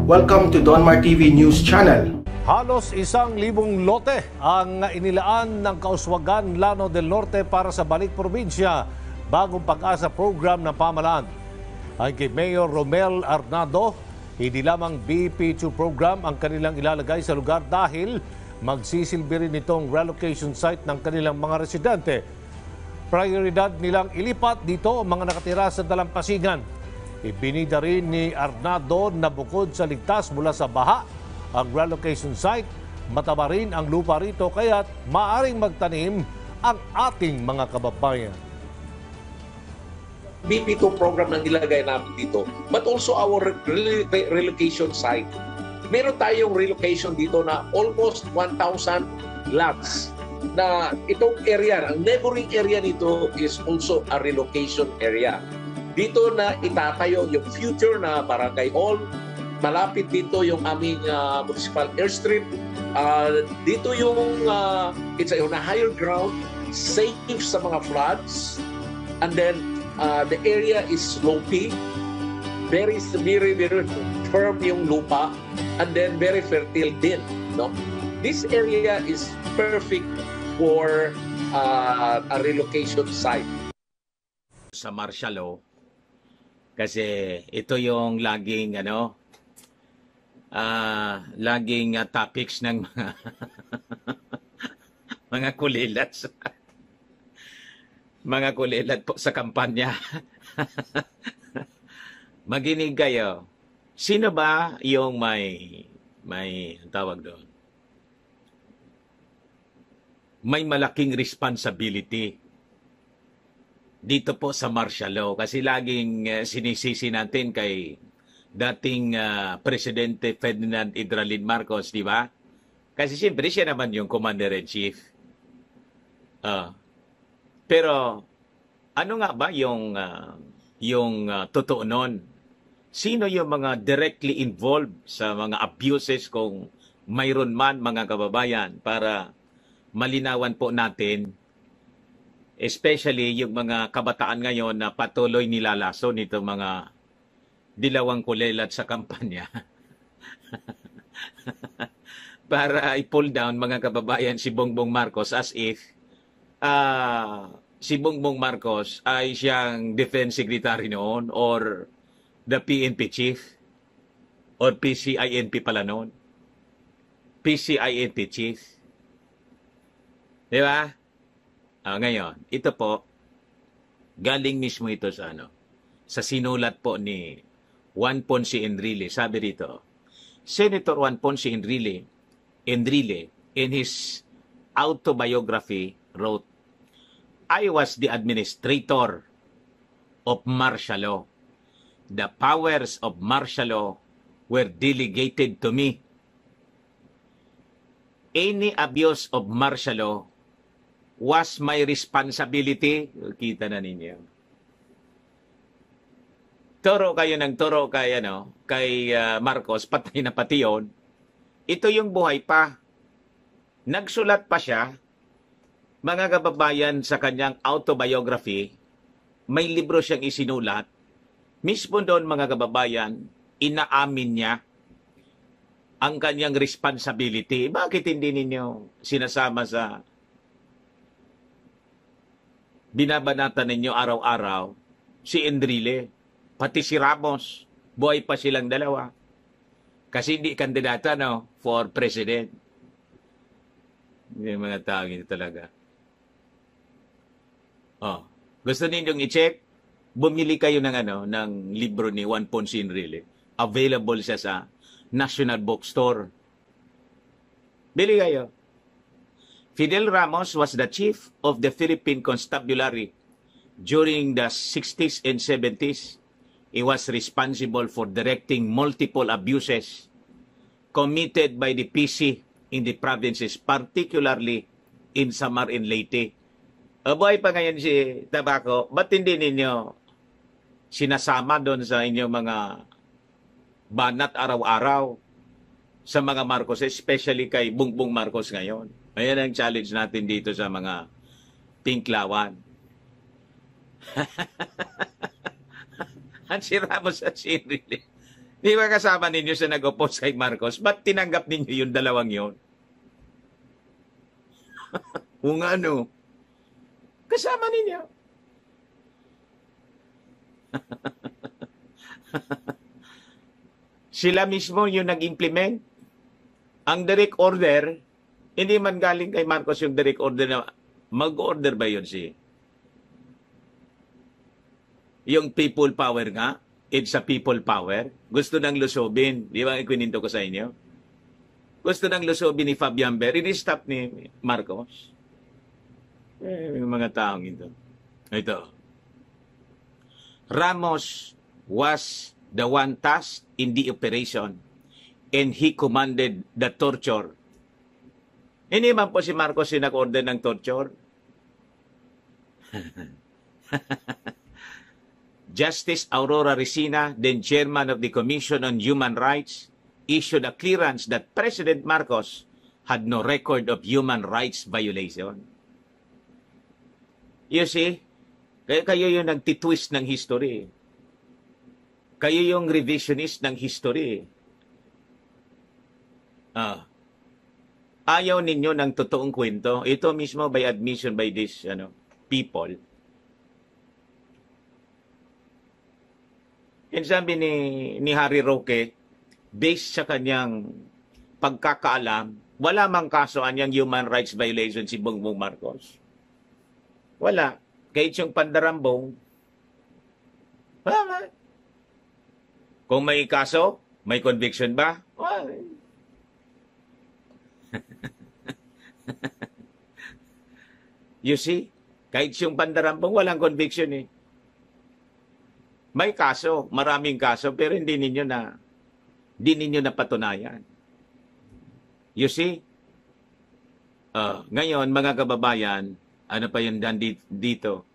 Welcome to Donmar TV News Channel. Halos 1,000 lote ang inilaan ng Kauswagan, Lano del Norte para sa Balik Probinsya, bagong pag-asa program ng pamahalaan. Ay kay Mayor Romel Arnado, hindi lamang BP2 program ang kanilang ilalagay sa lugar dahil magsisilbi rin itong relocation site ng kanilang mga residente. Prioridad nilang ilipat dito ang mga nakatira sa dalampasigan. Ibinida rin ni Arnado na bukod sa ligtas mula sa baha, ang relocation site, mataba rin ang lupa rito kaya't maaring magtanim ang ating mga kababayan. BP2 program na nilagay namin dito, but also our relocation site. Meron tayong relocation dito na almost 1,000 lots na itong area, ang neighboring area nito is also a relocation area. Dito na itatayo yung future na barangay hall. Malapit dito yung aming municipal airstrip. Dito yung it's on a higher ground, safe sa mga floods. And then the area is slopey, very firm yung lupa, and then very fertile din. No? This area is perfect for a relocation site. Sa Marshalo, kasi ito yung laging laging topics ng mga mga kulilat mga kulilat po sa kampanya. Maginig kayo. Sino ba yung may tawag doon? May malaking responsibility dito po sa Marshalo, kasi laging sinisisi natin kay dating Presidente Ferdinand Idralin Marcos, di ba? Kasi siyempre siya naman yung Commander-in-Chief. Pero ano nga ba yung totoo nun? Sino yung mga directly involved sa mga abuses kung mayroon man, mga kababayan, para malinawan po natin, especially yung mga kabataan ngayon na patuloy nilalaso nito mga dilawang kulelat sa kampanya. Para i-pull down, mga kababayan, si Bongbong Marcos as if si Bongbong Marcos ay siyang defense secretary noon or the PNP chief or PCINP pala noon. PCINP chief. Di ba? Ngayon, ito po, galing mismo ito sa sa sinulat po ni Juan Ponce Enrile. Sabi rito, Senator Juan Ponce Enrile in his autobiography wrote, I was the administrator of martial law. The powers of martial law were delegated to me. Any abuse of martial law was my responsibility. Kita na ninyo. Turo kayo ng turo kay, kay Marcos, patay na pati yun. Ito yung buhay pa. Nagsulat pa siya, mga kababayan, sa kanyang autobiography. May libro siyang isinulat. Mismo doon, mga kababayan, inaamin niya ang kanyang responsibility. Bakit hindi ninyo sinasama sa binabanatan ninyo araw-araw si Enrile, pati si Ramos, buhay pa silang dalawa. Kasi hindi kandidata for president. Yung mga tao ito talaga. Gusto ninyong i-check? Bumili kayo ng libro ni Juan Ponce Enrile. Available siya sa National Bookstore. Bili kayo. Fidel Ramos was the chief of the Philippine Constabulary during the 60s and 70s. He was responsible for directing multiple abuses committed by the PC in the provinces, particularly in Samar and Leyte. Buhay pa ngayon si Tabaco, ba't hindi ninyo sinasama doon sa inyong mga banat araw-araw sa mga Marcos, especially kay Bongbong Marcos ngayon? Ayan ang challenge natin dito sa mga Tinklawan. At si Ramos at si Enrile, Di ba kasama ninyo sa nag-oppose kay Marcos? Ba't tinanggap ninyo yung dalawang yon? Kung ano, kasama ninyo. Sila mismo yung nag-implement. Ang direct order, hindi man galing kay Marcos yung direct order na mag-order ba yun yung people power nga? It's a people power. Gusto nang lusobin. Di ba ikininto ko sa inyo? Gusto nang lusobin ni Fabian Ber. Ini-stop ni Marcos. Yung mga taong ito. Ito. Ramos was the one tasked in the operation and he commanded the torture. Hindi man po si Marcos yung nag-order ng torture. Justice Aurora Resina, then chairman of the Commission on Human Rights, issued a clearance that President Marcos had no record of human rights violation. You see, kayo yung nagtitwist ng history. Kayo yung revisionist ng history. Ayaw ninyo ng totoong kwento. Ito mismo by admission by these people. And sabi ni Harry Roque, based sa kanyang pagkakaalam, wala mang kaso anyang human rights violation si Bongbong Marcos. Wala. Kahit yung pandarambong, wala. Kung may kaso, may conviction ba? Wala. You see? Kahit yung pandarambong, walang conviction eh. May kaso, maraming kaso, pero hindi ninyo napatunayan. You see? Ngayon, mga kababayan, ano pa yun dito?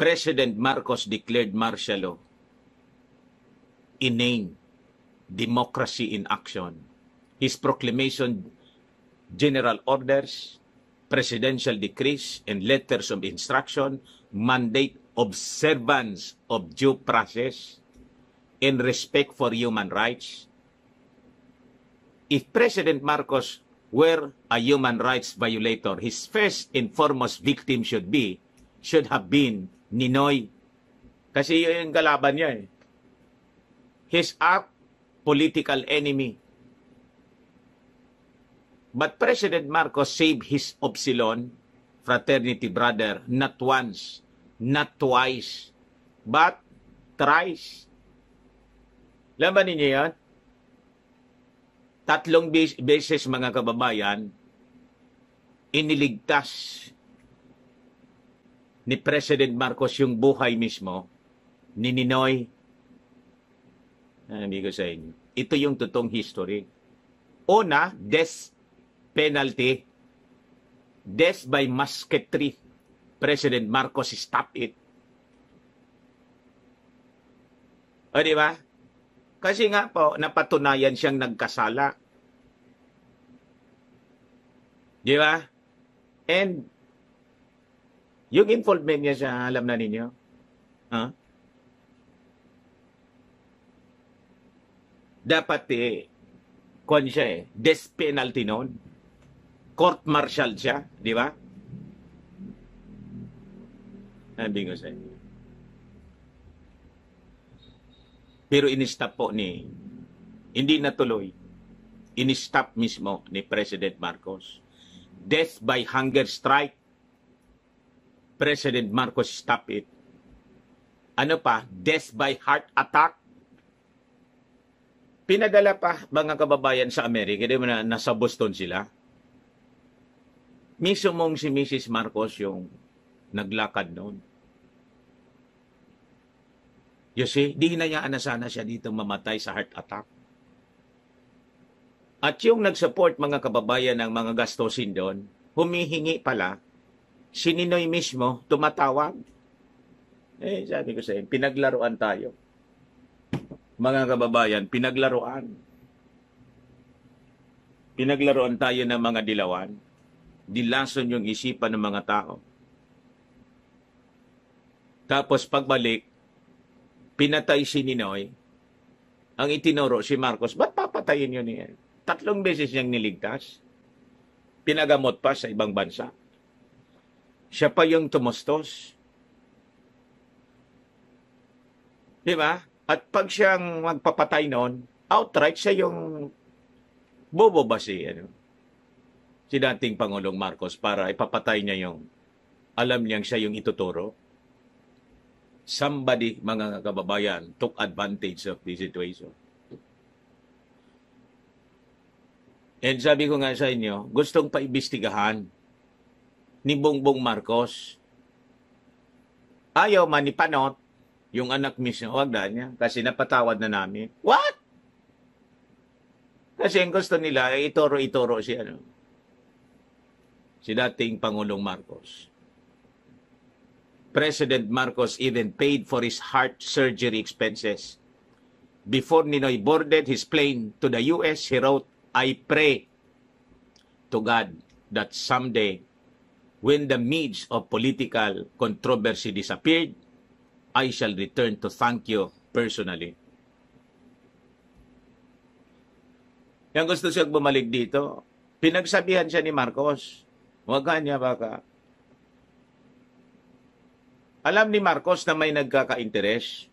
President Marcos declared martial law. Inane. Democracy in action. His proclamation, general orders, presidential decrees, and letters of instruction mandate observance of due process and respect for human rights. If President Marcos were a human rights violator, his first and foremost victim should have been Ninoy. Kasi yun yung kalaban niya eh. His political enemy. But President Marcos saved his Upsilon fraternity brother not once, not twice, but thrice. Laban ninyo yan? 3 beses mga kababayan, iniligtas ni President Marcos yung buhay mismo ni Ninoy. Hindi ko sa inyo. Ito yung totoong history. Una, death penalty. Death by musketry. President Marcos stopped it. O di ba? Kasi nga po, napatunayan siyang nagkasala. Di ba? And, yung involvement niya sa, alam na ninyo? Huh? Dapat kung siya death penalty noon. Court-martial siya, di ba? Sabi ko sa inyo. Pero in-stop po hindi natuloy. In-stop mismo ni President Marcos. Death by hunger strike. President Marcos stop it. Ano pa? Death by heart attack. Pinadala pa mga kababayan sa Amerika, di ba nasa Boston sila? Mismong si Mrs. Marcos yung naglakad noon. You see, di hinayaan na sana siya dito mamatay sa heart attack. At yung nag-support mga kababayan ng mga gastusin doon, humihingi pala, si Ninoy mismo tumatawag. Sabi ko sa inyo, pinaglaruan tayo. Mga kababayan, pinaglaruan. Pinaglaruan tayo ng mga dilawan. Dilason yung isipan ng mga tao. Tapos pagbalik, pinatay si Ninoy. ang itinuro si Marcos, ba't papatayin yun niya? 3 beses niyang niligtas. Pinagamot pa sa ibang bansa. Siya pa yung tumustos. Di ba? At pag siyang magpapatay noon, outright siya yung bobo ba si dating Pangulong Marcos para ipapatay niya yung alam niyang siya yung ituturo. Somebody, mga kababayan, took advantage of the situation. And sabi ko nga sa inyo, gustong paimbestigahan ni Bongbong Marcos. Ayaw man ni Panot, yung anak mismo, wag na niya, kasi napatawad na namin. What? Kasi ang gusto nila ay ituro-ituro si dating Pangulong Marcos. President Marcos even paid for his heart surgery expenses. Before Ninoy boarded his plane to the US, he wrote, I pray to God that someday, when the midst of political controversy disappeared, I shall return to thank you personally. Yang gusto siyang bumalik dito, pinagsabihan siya ni Marcos. Huwag ka niya baka. Alam ni Marcos na may nagkaka-interes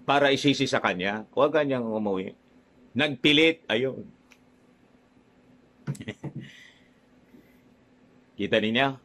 para isisi sa kanya. Huwag ka niyang umuwi. Nagpilit. Ayun. Kita niya?